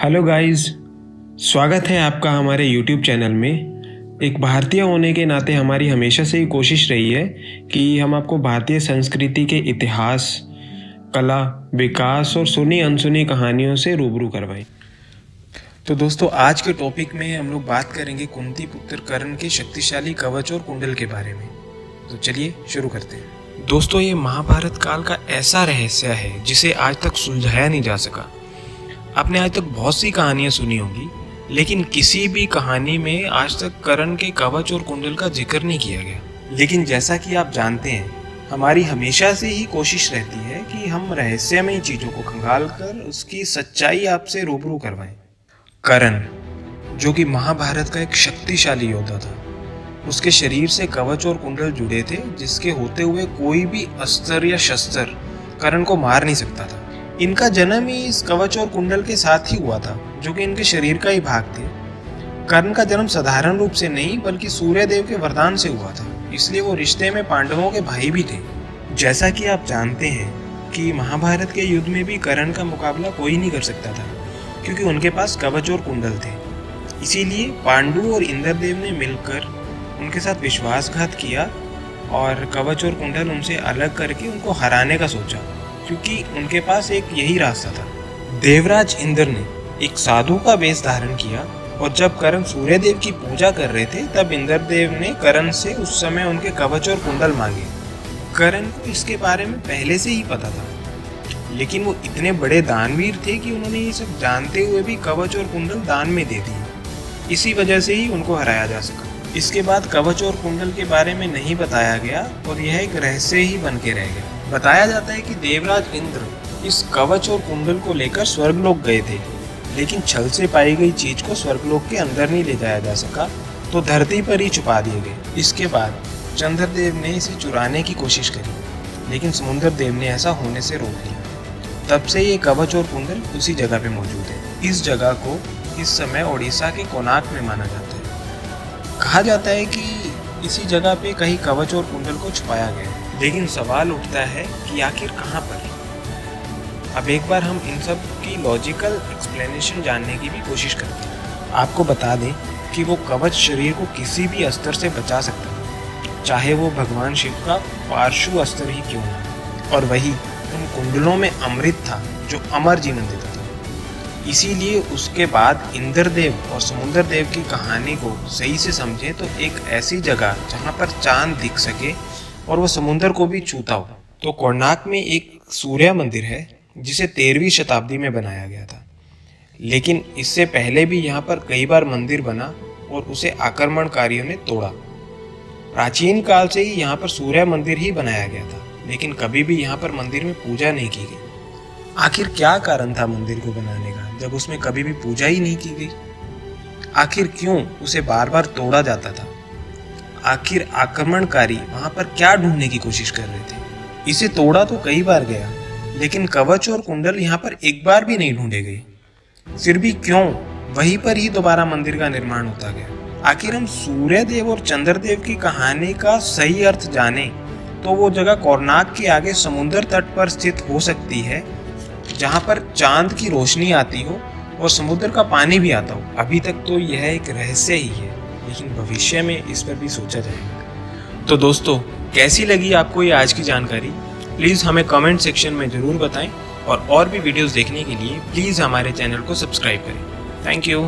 Hello guys, स्वागत है आपका हमारे यूट्यूब चैनल में। एक भारतीय होने के नाते हमारी हमेशा से ही कोशिश रही है कि हम आपको भारतीय संस्कृति के इतिहास, कला, विकास और सुनी अनसुनी कहानियों से रूबरू करवाएं। तो दोस्तों, आज के टॉपिक में हम लोग बात करेंगे कुंती पुत्र कर्ण के शक्तिशाली कवच और कुंडल के बारे में। तो चलिए शुरू करते हैं। दोस्तों, ये महाभारत काल का ऐसा रहस्य है जिसे आज तक सुलझाया नहीं जा सका। आपने आज तक बहुत सी कहानियां सुनी होंगी, लेकिन किसी भी कहानी में आज तक कर्ण के कवच और कुंडल का जिक्र नहीं किया गया। लेकिन जैसा कि आप जानते हैं, हमारी हमेशा से ही कोशिश रहती है कि हम रहस्यमय चीजों को खंगाल कर उसकी सच्चाई आपसे रूबरू करवाएं। कर्ण, जो कि महाभारत का एक शक्तिशाली योद्धा था, उसके शरीर से कवच और कुंडल जुड़े थे, जिसके होते हुए कोई भी अस्त्र या शस्त्र कर्ण को मार नहीं सकता था। इनका जन्म ही इस कवच और कुंडल के साथ ही हुआ था, जो कि इनके शरीर का ही भाग थे। कर्ण का जन्म साधारण रूप से नहीं, बल्कि सूर्यदेव के वरदान से हुआ था, इसलिए वो रिश्ते में पांडवों के भाई भी थे। जैसा कि आप जानते हैं कि महाभारत के युद्ध में भी कर्ण का मुकाबला कोई नहीं कर सकता था, क्योंकि उनके पास कवच और कुंडल थे। इसीलिए पांडु और इंद्रदेव ने मिलकर उनके साथ विश्वासघात किया और कवच और कुंडल उनसे अलग करके उनको हराने का सोचा, क्योंकि उनके पास एक यही रास्ता था। देवराज इंद्र ने एक साधु का वेश धारण किया, और जब कर्ण सूर्यदेव की पूजा कर रहे थे, तब इंद्रदेव ने कर्ण से उस समय उनके कवच और कुंडल मांगे। कर्ण को इसके बारे में पहले से ही पता था, लेकिन वो इतने बड़े दानवीर थे कि उन्होंने ये सब जानते हुए भी कवच और कुंडल दान में दे दिए। इसी वजह से ही उनको हराया जा सका। इसके बाद कवच और कुंडल के बारे में नहीं बताया गया और यह एक रहस्य ही बन के रह गया। बताया जाता है कि देवराज इंद्र इस कवच और कुंडल को लेकर स्वर्गलोक गए थे, लेकिन छल से पाई गई चीज को स्वर्गलोक के अंदर नहीं ले जाया जा सका, तो धरती पर ही छुपा दिए गए। इसके बाद चंद्रदेव ने इसे चुराने की कोशिश करी, लेकिन समुद्र देव ने ऐसा होने से रोक दिया। तब से ये कवच और कुंडल उसी जगह पे मौजूद है। इस जगह को इस समय ओडिशा के कोणार्क में माना जाता है। कहा जाता है कि इसी जगह पे कहीं कवच और कुंडल को छुपाया गया है। लेकिन सवाल उठता है कि आखिर कहाँ पर। अब एक बार हम इन सब की लॉजिकल एक्सप्लेनेशन जानने की भी कोशिश करते हैं। आपको बता दें कि वो कवच शरीर को किसी भी अस्त्र से बचा सकता है, चाहे वो भगवान शिव का पार्शु अस्त्र ही क्यों ना। और वही उन कुंडलों में अमृत था, जो अमर जीवन देता था। इसीलिए उसके बाद इंद्रदेव और समुद्र देव की कहानी को सही से समझे तो एक ऐसी जगह जहाँ पर चांद दिख सके और वो समुद्र को भी छूता हो, तो कोणार्क में एक सूर्य मंदिर है, जिसे 13वीं शताब्दी में बनाया गया था। लेकिन इससे पहले भी यहाँ पर कई बार मंदिर बना और उसे आक्रमणकारियों ने तोड़ा। प्राचीन काल से ही यहाँ पर सूर्य मंदिर ही बनाया गया था, लेकिन कभी भी यहाँ पर मंदिर में पूजा नहीं की गई। आखिर क्या कारण था मंदिर को बनाने का, जब उसमें कभी भी पूजा ही नहीं की गई? आखिर क्यों उसे बार बार तोड़ा जाता था? आखिर आक्रमणकारी वहां पर क्या ढूंढने की कोशिश कर रहे थे? इसे तोड़ा तो कई बार गया, लेकिन कवच और कुंडल यहाँ पर एक बार भी नहीं ढूंढे गए। फिर भी क्यों वहीं पर ही दोबारा मंदिर का निर्माण होता गया? आखिर हम सूर्यदेव और चंद्रदेव की कहानी का सही अर्थ जाने तो वो जगह कोणार्क के आगे समुद्र तट पर स्थित हो सकती है, जहाँ पर चांद की रोशनी आती हो और समुद्र का पानी भी आता हो। अभी तक तो यह एक रहस्य ही है, लेकिन भविष्य में इस पर भी सोचा जाएगा। तो दोस्तों, कैसी लगी आपको ये आज की जानकारी? प्लीज़ हमें कमेंट सेक्शन में ज़रूर बताएं, और भी वीडियोस देखने के लिए प्लीज़ हमारे चैनल को सब्सक्राइब करें। Thank you.